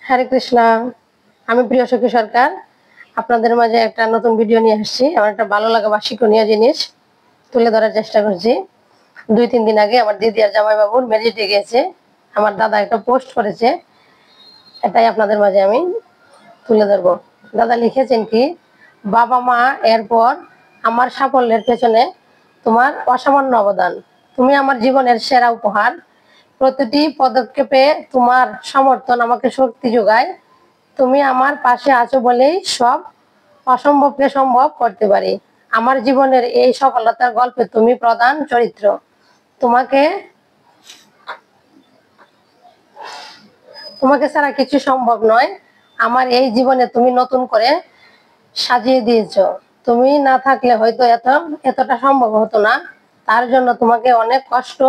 হরে কৃষ্ণ। আমি প্রিয় সখী সরকার আপনাদের মাঝে একটা নতুন ভিডিও নিয়ে আসছি। আমার একটা ভালো লাগা বা শিক্ষণীয় জিনিস তুলে ধরার চেষ্টা করছি। 2-3 দিন আগে আমার দিদি আর জামাই বাবুর ম্যারেজে গিয়েছে। আমার দাদা একটা পোস্ট করেছে, এটাই আপনাদের মাঝে আমি তুলে ধরবো। দাদা লিখেছেন কি, বাবা মা এরপর আমার সাফল্যের পেছনে তোমার অসামান্য অবদান। তুমি আমার জীবনের সেরা উপহার। প্রতিটি পদক্ষেপে তোমার সমর্থন আমাকে শক্তি যোগায়। তুমি আমার পাশে আছো বলেই সব অসম্ভবকে সম্ভব করতে পারি। আমার জীবনের এই সফলতার গল্পে তুমি প্রধান চরিত্র। তোমাকে তোমাকে ছাড়া কিছু সম্ভব নয়। আমার এই জীবনে তুমি নতুন করে সাজিয়ে দিয়েছো। তুমি না থাকলে হয়তো এতটা সম্ভব হতো না। তার জন্য তোমাকে অনেক কষ্ট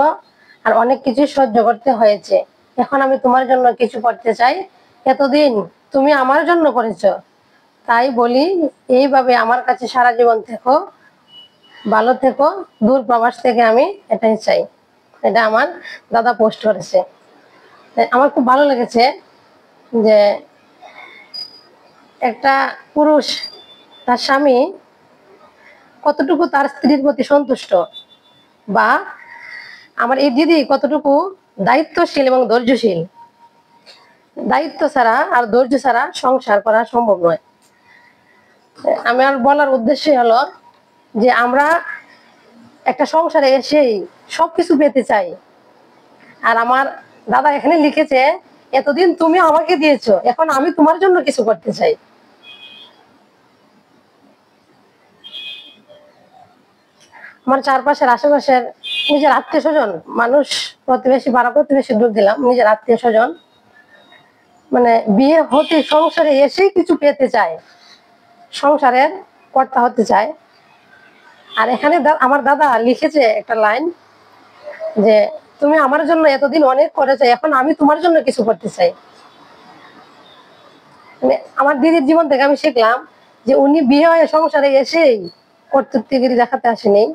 আর অনেক কিছু সহ্য করতে হয়েছে। এখন আমি তোমার জন্য কিছু করতে চাই। এতদিন তুমি আমার জন্য করেছো, তাই বলি এইভাবে আমার কাছে সারা জীবন থেকো, ভালো থেকো। দূর প্রবাস থেকে আমি এটাই চাই। এটা আমার দাদা পোস্ট করেছে। আমার খুব ভালো লেগেছে যে একটা পুরুষ তার স্বামী কতটুকু তার স্ত্রীর প্রতি সন্তুষ্ট, বা আমার এই দিদি কতটুকু দায়িত্বশীল এবং ধৈর্যশীল। দায়িত্ব ছাড়া আর ধৈর্য ছাড়া সংসার করা সম্ভব নয়। আমার বলার উদ্দেশ্য হলো যে আমরা একটা সংসারে এসেই সবকিছু পেতে চাই। আর আমার দাদা এখানে লিখেছে, এতদিন তুমি আমাকে দিয়েছো, এখন আমি তোমার জন্য কিছু করতে চাই। আমার চারপাশের আশেপাশের নিজের আত্মীয় স্বজন, মানুষ, প্রতিবেশী, পাড়া প্রতিবেশী দূর দিলাম, নিজের আত্মীয় স্বজন মানে বিয়ে হতে সংসারে এসেই কিছু পেতে চায়, সংসারের কর্তা হতে চায়। আর এখানে আমার দাদা লিখেছে একটা লাইন যে তুমি আমার জন্য এতদিন অনেক করেছো, এখন আমি তোমার জন্য কিছু করতে চাই। মানে আমার দিদির জীবন থেকে আমি শিখলাম যে উনি বিয়ে হয়ে সংসারে এসেই কর্তৃত্বগিরি দেখাতে আসেনি।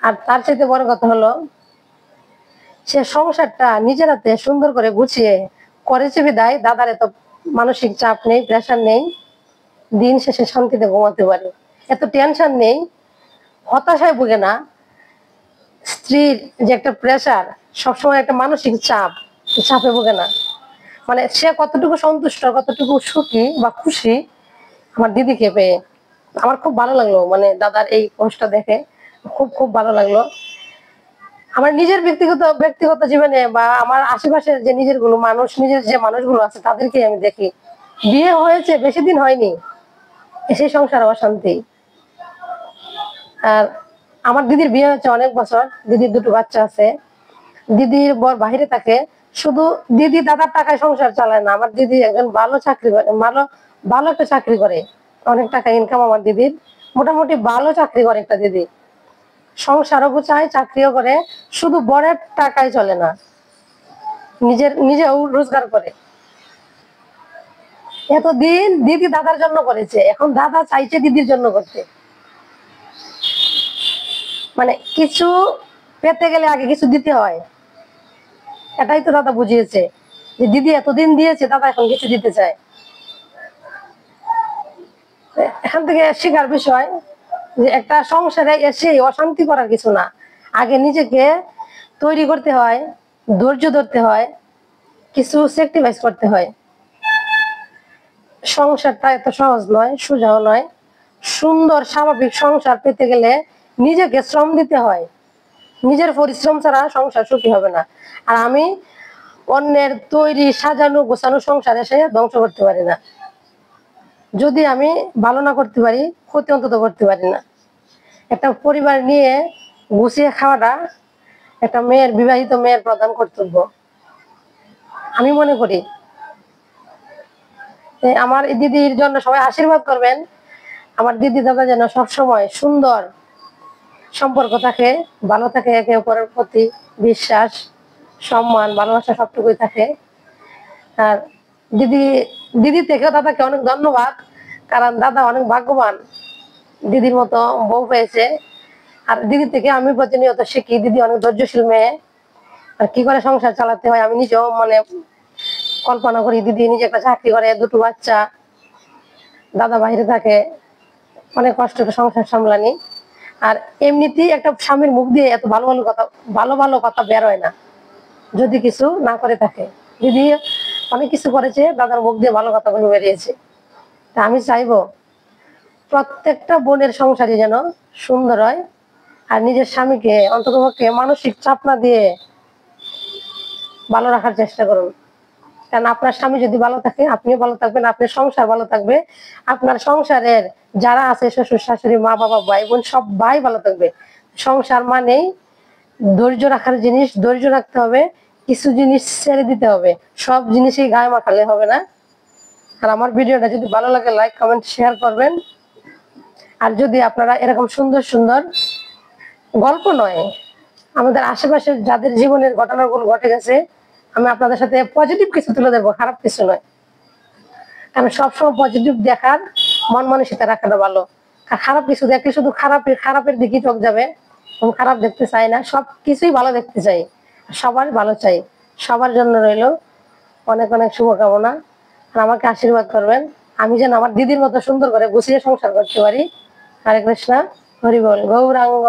আর তার চাইতে বড় কথা হলো সে সংসারটা নিজের হাতে সুন্দর করে গুছিয়ে করেছে বিদায় দাদার এত মানসিক চাপ নেই, প্রেশার নেই। দিন শেষে শান্তিতে ঘুমাতে পারে, এত টেনশন নেই, হতাশায় ভুগে না। স্ত্রীর যে একটা প্রেশার, সবসময় একটা মানসিক চাপ, চাপে ভুগে না। মানে সে কতটুকু সন্তুষ্ট, কতটুকু সুখী বা খুশি আমার দিদিকে পেয়ে। আমার খুব ভালো লাগলো, মানে দাদার এই পোস্টটা দেখে খুব খুব ভালো লাগলো। আমার নিজের ব্যক্তিগত জীবনে বা আমার আশেপাশের যে নিজের যে মানুষগুলো আছে তাদেরকে আমি দেখি বিয়ে হয়েছে বেশি দিন হয়নি, এসে সংসার অশান্তি। আর আমার দিদির বিয়ে হচ্ছে অনেক বছর, দিদির 2টো বাচ্চা আছে। দিদির বর বাহিরে থাকে, শুধু দিদি দাদার টাকায় সংসার চালায় না। আমার দিদি একজন ভালো চাকরি করে, ভালো একটা চাকরি করে, অনেক টাকা ইনকাম আমার দিদির। মোটামুটি ভালো চাকরি করে একটা দিদি, সংসারও গুছায়, চাকরিও করে। শুধু বরের টাকায় চলে না, নিজেও রোজগার করে। এতদিন দিদি দাদার জন্য করেছে, এখন দাদা চাইছে দিদির জন্য করতে। মানে কিছু পেতে গেলে আগে কিছু দিতে হয়, এটাই তো দাদা বুঝিয়েছে যে দিদি এতদিন দিয়েছে, দাদা এখন কিছু দিতে চায়। এখান থেকে শেখার বিষয় যে একটা সংসারে এসে অশান্তি করার কিছু না, আগে নিজেকে তৈরি করতে হয়, ধৈর্য ধরতে হয়, কিছু স্যাক্রিফাইস করতে হয়। সংসারটা এত সহজ নয়, সোজাও নয়। সুন্দর স্বাভাবিক সংসার পেতে গেলে নিজেকে শ্রম দিতে হয়, নিজের পরিশ্রম ছাড়া সংসার সুখী হবে না। আর আমি অন্যের তৈরি সাজানো গোছানো সংসার এসে ধ্বংস করতে পারি না। যদি আমি ভালো না করতে পারি, ক্ষতি অন্তত করতে পারি না। একটা পরিবার নিয়ে গুছিয়ে খাওয়াটা একটা বিবাহিত মেয়ের প্রধান কর্তব্য আমি মনে করি। আমার দিদির জন্য সবাই আশীর্বাদ করবেন। আমার দিদি দাদা যেন সবসময় সুন্দর সম্পর্ক থাকে, ভালো থাকে, একে অপরের প্রতি বিশ্বাস, সম্মান, ভালোবাসা সবটুকুই থাকে। আর দিদি থেকেও দাদাকে অনেক ধন্যবাদ, কারণ দাদা অনেক ভাগ্যবান, দিদির মতো বউ পেয়েছে। আর দিদি থেকে আমি প্রতিনিয়ত শিখি, দিদি অনেক ধৈর্যশীল মেয়ে, আর কি করে সংসার চালাতে হয় আমি নিজেও মানে কল্পনা করি দিদি নিজে একটা চাকরি করে, দুটো বাচ্চা, দাদা বাইরে থাকে, অনেক কষ্ট করে সংসার সামলানি। আর এমনিতেই একটা স্বামীর মুখ দিয়ে এত ভালো ভালো কথা বের হয় না যদি কিছু না করে থাকে। দিদি অনেক কিছু করেছে, দাদার মুখ দিয়ে ভালো কথাগুলো বেরিয়েছে। তা আমি চাইবো প্রত্যেকটা বোনের সংসারই যেন সুন্দর হয়, আর নিজের স্বামীকে অন্ততপক্ষে মানসিক চাপ না দিয়ে ভালো রাখার চেষ্টা করুন। কারণ আপনার স্বামী যদি ভালো থাকে, আপনিও ভালো থাকবেন, আপনার সংসার ভালো থাকবে, আপনার সংসারের যারা আছে শ্বশুর শাশুড়ি মা বাবা ভাই বোন সবাই ভালো থাকবে। সংসার মানেই ধৈর্য রাখার জিনিস, ধৈর্য রাখতে হবে, কিছু জিনিস ছেড়ে দিতে হবে, সব জিনিসই গায়ে মাখালে হবে না। আর আমার ভিডিওটা যদি ভালো লাগে লাইক কমেন্ট শেয়ার করবেন। আর যদি আপনারা এরকম সুন্দর সুন্দর গল্প নয়, আমাদের আশেপাশে যাদের জীবনের ঘটনাগুলো ঘটে গেছে, আমি আপনাদের সাথে পজিটিভ কিছু তুলে ধরবো, খারাপ কিছু নয়। কারণ সবসময় পজিটিভ দেখার মন মানসিকতা রাখাটা ভালো। আর খারাপ কিছু দেখলে শুধু খারাপের দিকেই চোখ যাবে। আমি খারাপ দেখতে চাই না, সবকিছুই ভালো দেখতে চাই, সবার ভালো চাই। সবার জন্য রইল অনেক অনেক শুভকামনা। আর আমাকে আশীর্বাদ করবেন, আমি যেন আমার দিদির মতো সুন্দর করে গুছিয়ে সংসার করতে পারি। হরে কৃষ্ণ, হরি বল, গৌরাঙ্গ।